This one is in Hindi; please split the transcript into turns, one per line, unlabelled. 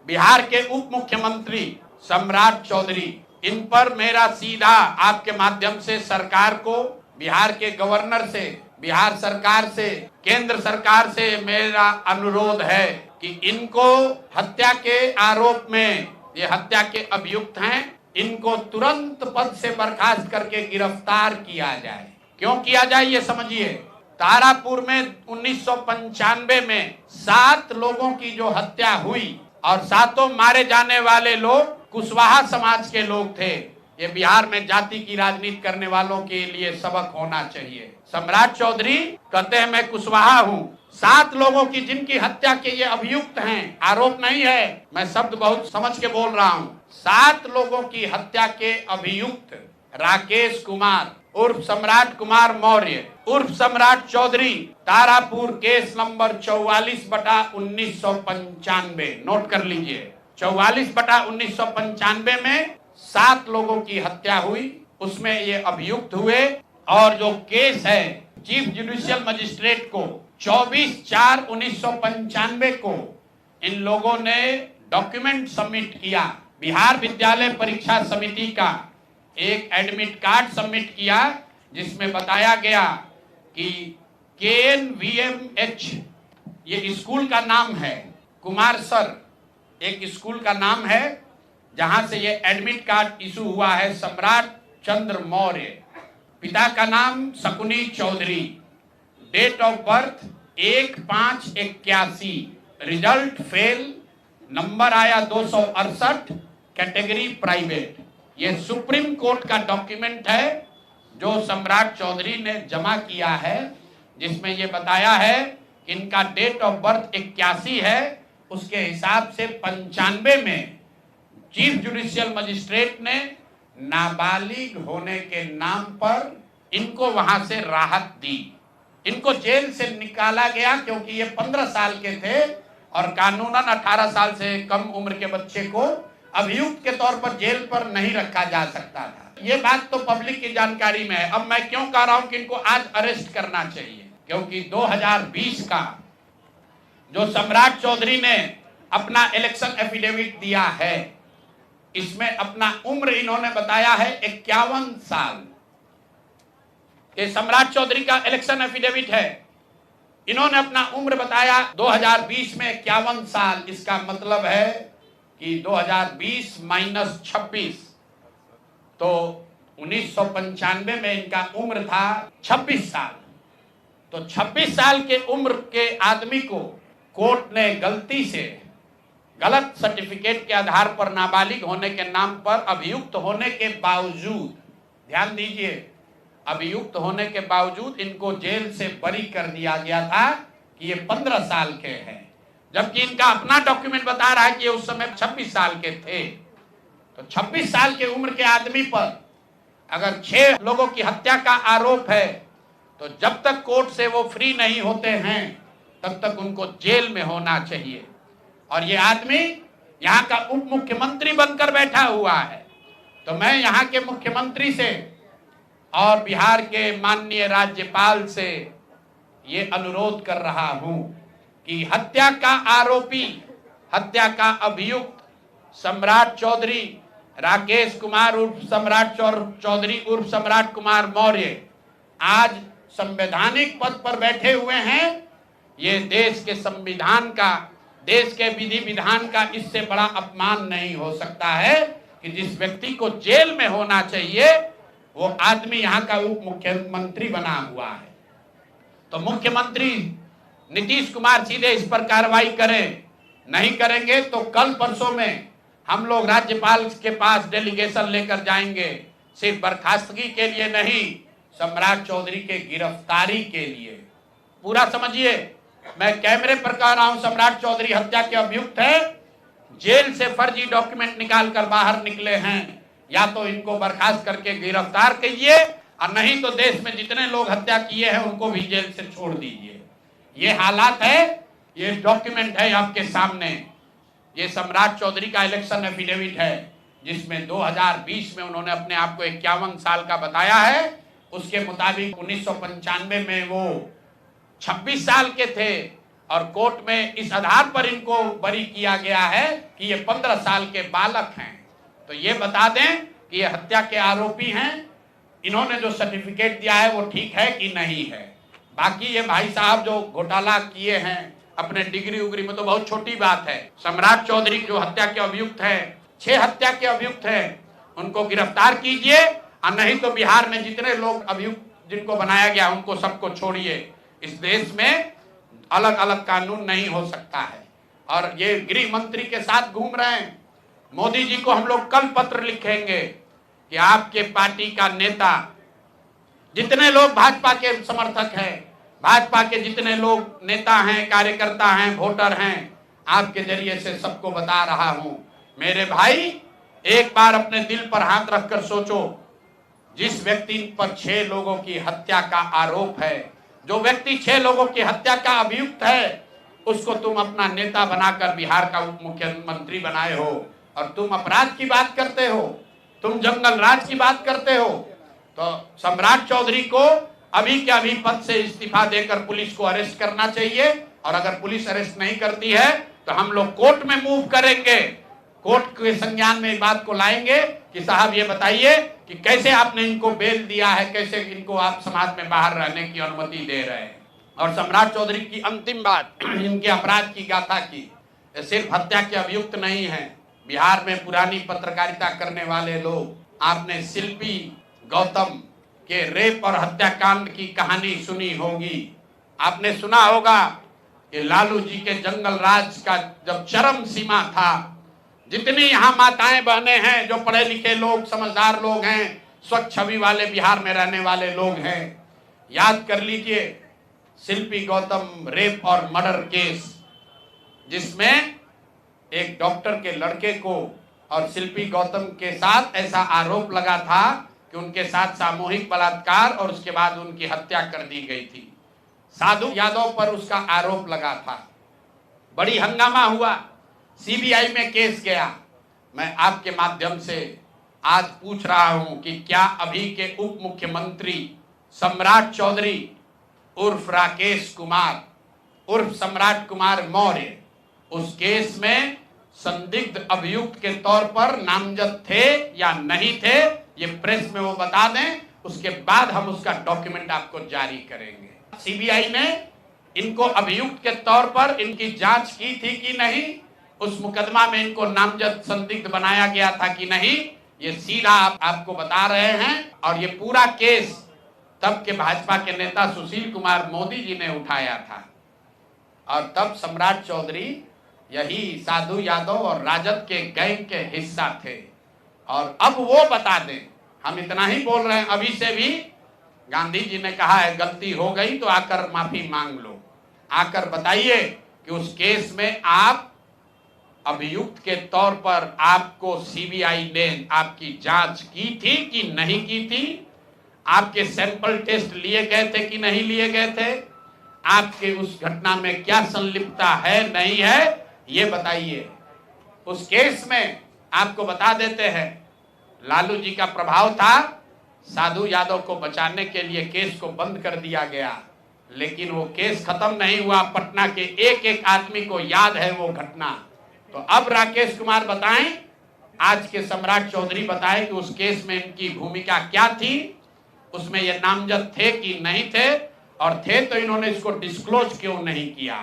बिहार के उप मुख्यमंत्री सम्राट चौधरी, इन पर मेरा सीधा आपके माध्यम से सरकार को, बिहार के गवर्नर से, बिहार सरकार से, केंद्र सरकार से मेरा अनुरोध है कि इनको हत्या के आरोप में, ये हत्या के अभियुक्त हैं, इनको तुरंत पद से बर्खास्त करके गिरफ्तार किया जाए। क्यों किया जाए ये समझिए। तारापुर में 1995 में 7 लोगों की जो हत्या हुई और 7 मारे जाने वाले लोग कुशवाहा समाज के लोग थे। ये बिहार में जाति की राजनीति करने वालों के लिए सबक होना चाहिए। सम्राट चौधरी कहते हैं मैं कुशवाहा हूँ। 7 लोगों की जिनकी हत्या के ये अभियुक्त हैं, आरोप नहीं है, मैं शब्द बहुत समझ के बोल रहा हूँ। 7 लोगों की हत्या के अभियुक्त राकेश कुमार उर्फ सम्राट कुमार मौर्य उर्फ Samrat Chaudhary, Tarapur case number 44/1995, note कर लीजिए। 44/1995 में 7 लोगों की हत्या हुई, उसमें ये अभियुक्त हुए। और जो केस है चीफ जुडिशियल मजिस्ट्रेट को 24/4/1995 को इन लोगों ने डॉक्यूमेंट सबमिट किया। बिहार विद्यालय परीक्षा समिति का एक एडमिट कार्ड सबमिट किया जिसमें बताया गया कि KNVMH ये स्कूल का नाम है, कुमार सर एक स्कूल का नाम है जहां से ये एडमिट कार्ड इशू हुआ है। सम्राट चंद्र मौर्य, पिता का नाम Shakuni Chaudhary, date of birth 1/5/81, result fail, number आया 268, कैटेगरी प्राइवेट। ये सुप्रीम कोर्ट का डॉक्यूमेंट है जो सम्राट चौधरी ने जमा किया है, जिसमें ये बताया है कि इनका डेट ऑफ बर्थ 81 है, उसके हिसाब से 95 में चीफ जुडिशियल मजिस्ट्रेट ने नाबालिग होने के नाम पर इनको वहां से राहत दी। इनको जेल से निकाला गया क्योंकि ये 15 साल के थे और कानूनन 18 साल से कम उम्र के बच्चे को अभियुक्त के तौर पर जेल पर नहीं रखा जा सकता था। ये बात तो पब्लिक की जानकारी में है। अब मैं क्यों कह रहा हूं कि इनको आज अरेस्ट करना चाहिए, क्योंकि 2020 का जो सम्राट चौधरी ने अपना इलेक्शन एफिडेविट दिया है, इसमें अपना उम्र इन्होंने बताया है 51 साल। ये सम्राट चौधरी का इलेक्शन एफिडेविट है। इन्होंने अपना उम्र बताया 2020 में 51 साल। इसका मतलब है कि 2020 माइनस 26, तो 1995 में इनका उम्र था 26 साल। तो 26 साल के उम्र के आदमी को कोर्ट ने गलती से गलत सर्टिफिकेट के आधार पर नाबालिग होने के नाम पर अभियुक्त होने के बावजूद, ध्यान दीजिए, अभियुक्त होने के बावजूद इनको जेल से बरी कर दिया गया था कि ये 15 साल के हैं, जबकि इनका अपना डॉक्यूमेंट बता रहा है कि ये उस समय 26 साल के थे। तो 26 साल के उम्र के आदमी पर अगर 6 लोगों की हत्या का आरोप है तो जब तक कोर्ट से वो फ्री नहीं होते हैं तब तक उनको जेल में होना चाहिए। और ये आदमी यहाँ का उप मुख्यमंत्री बनकर बैठा हुआ है। तो मैं यहाँ के मुख्यमंत्री से और बिहार के माननीय राज्यपाल से ये अनुरोध कर रहा हूँ कि हत्या का आरोपी, हत्या का अभियुक्त सम्राट चौधरी, राकेश कुमार उर्फ सम्राट चौधरी उर्फ सम्राट कुमार मौर्य आज संवैधानिक पद पर बैठे हुए हैं। ये देश के संविधान का, देश के विधि विधान का इससे बड़ा अपमान नहीं हो सकता है कि जिस व्यक्ति को जेल में होना चाहिए वो आदमी यहाँ का उप मुख्यमंत्री बना हुआ है। तो मुख्यमंत्री नीतीश कुमार सीधे इस पर कार्रवाई करें। नहीं करेंगे तो कल परसों में हम लोग राज्यपाल के पास डेलीगेशन लेकर जाएंगे, सिर्फ बर्खास्तगी के लिए नहीं, सम्राट चौधरी के गिरफ्तारी के लिए। पूरा समझिए, मैं कैमरे पर कह रहा हूं, सम्राट चौधरी हत्या के अभियुक्त है, जेल से फर्जी डॉक्यूमेंट निकाल कर बाहर निकले हैं। या तो इनको बर्खास्त करके गिरफ्तार कीजिए और नहीं तो देश में जितने लोग हत्या किए हैं उनको भी जेल से छोड़ दीजिए। ये हालात है, ये डॉक्यूमेंट है आपके सामने। ये सम्राट चौधरी का इलेक्शन एफिडेविट है जिसमें 2020 में उन्होंने अपने आप को 51 साल का बताया है। उसके मुताबिक 1995 में वो 26 साल के थे और कोर्ट में इस आधार पर इनको बरी किया गया है कि ये 15 साल के बालक हैं। तो ये बता दें कि ये हत्या के आरोपी हैं, इन्होंने जो सर्टिफिकेट दिया है वो ठीक है कि नहीं है। बाकी ये भाई साहब जो घोटाला किए हैं अपने डिग्री उग्री में, तो बहुत छोटी बात है। सम्राट चौधरी जो हत्या के अभियुक्त है, 6 हत्या के अभियुक्त हैं, उनको गिरफ्तार कीजिए, और नहीं तो बिहार में जितने लोग अभियुक्त जिनको बनाया गया उनको सबको छोड़िए। इस देश में अलग अलग कानून नहीं हो सकता है। और ये गृह मंत्री के साथ घूम रहे हैं। मोदी जी को हम लोग कल पत्र लिखेंगे कि आपके पार्टी का नेता, जितने लोग भाजपा के समर्थक हैं, भाजपा के जितने लोग नेता हैं, कार्यकर्ता हैं, वोटर हैं, आपके जरिए से सबको बता रहा हूं, मेरे भाई एक बार अपने दिल पर हाथ रखकर सोचो। जिस व्यक्ति पर 6 लोगों की हत्या का आरोप है, जो व्यक्ति 6 लोगों की हत्या का अभियुक्त है, उसको तुम अपना नेता बनाकर बिहार का उप मुख्यमंत्री बनाए हो, और तुम अपराध की बात करते हो, तुम जंगल राज की बात करते हो। तो सम्राट चौधरी को अभी के अभी पद से इस्तीफा देकर पुलिस को अरेस्ट करना चाहिए, और अगर पुलिस अरेस्ट नहीं करती है तो हम लोग कोर्ट में मूव करेंगे, कोर्ट के संज्ञान में इस बात को लाएंगे कि साहब ये बताइए कि कैसे आपने इनको बेल दिया है, कैसे इनको आप समाज में बाहर रहने की अनुमति दे रहे हैं। और सम्राट चौधरी की अंतिम बात इनके अपराध की गाथा की, सिर्फ हत्या के अभियुक्त नहीं है। बिहार में पुरानी पत्रकारिता करने वाले लोग, आपने शिल्पी गौतम के रेप और हत्याकांड की कहानी सुनी होगी। आपने सुना होगा कि लालू जी के जंगल राज का जब चरम सीमा था, जितनी यहाँ माताएं बहनें हैं, जो पढ़े लिखे लोग, समझदार लोग हैं, स्वच्छ छवि वाले बिहार में रहने वाले लोग हैं, याद कर लीजिए शिल्पी गौतम रेप और मर्डर केस, जिसमें एक डॉक्टर के लड़के को और शिल्पी गौतम के साथ ऐसा आरोप लगा था कि उनके साथ सामूहिक बलात्कार और उसके बाद उनकी हत्या कर दी गई थी। साधु यादव पर उसका आरोप लगा था, बड़ी हंगामा हुआ, सीबीआई में केस गया। मैं आपके माध्यम से आज पूछ रहा हूं कि क्या अभी के उप मुख्यमंत्री सम्राट चौधरी उर्फ राकेश कुमार उर्फ सम्राट कुमार मौर्य उस केस में संदिग्ध अभियुक्त के तौर पर नामजद थे या नहीं थे, ये प्रेस में वो बता दें, उसके बाद हम उसका डॉक्यूमेंट आपको जारी करेंगे। सीबीआई ने इनको अभियुक्त के तौर पर इनकी जांच की थी कि नहीं, उस मुकदमा में इनको नामजद संदिग्ध बनाया गया था कि नहीं, ये सीधा आपको बता रहे हैं। और ये पूरा केस तब के भाजपा के नेता सुशील कुमार मोदी जी ने उठाया था, और तब सम्राट चौधरी यही साधु यादव और राजद के गैंग के हिस्सा थे। और अब वो बता दें, हम इतना ही बोल रहे हैं, अभी से भी गांधी जी ने कहा है गलती हो गई तो आकर माफी मांग लो, आकर बताइए कि उस केस में आप अभियुक्त के तौर पर आपको सीबीआई ने आपकी जांच की थी कि नहीं की थी, आपके सैंपल टेस्ट लिए गए थे कि नहीं लिए गए थे, आपके उस घटना में क्या संलिप्तता है नहीं है, ये बताइए। उस केस में आपको बता देते हैं, लालू जी का प्रभाव था, साधु यादव को बचाने के लिए केस को बंद कर दिया गया, लेकिन वो केस खत्म नहीं हुआ। पटना के एक एक आदमी को याद है वो घटना। तो अब राकेश कुमार बताएं, आज के सम्राट चौधरी बताएं कि उस केस में इनकी भूमिका क्या थी, उसमें ये नामजद थे कि नहीं थे, और थे तो इन्होंने इसको डिस्क्लोज क्यों नहीं किया।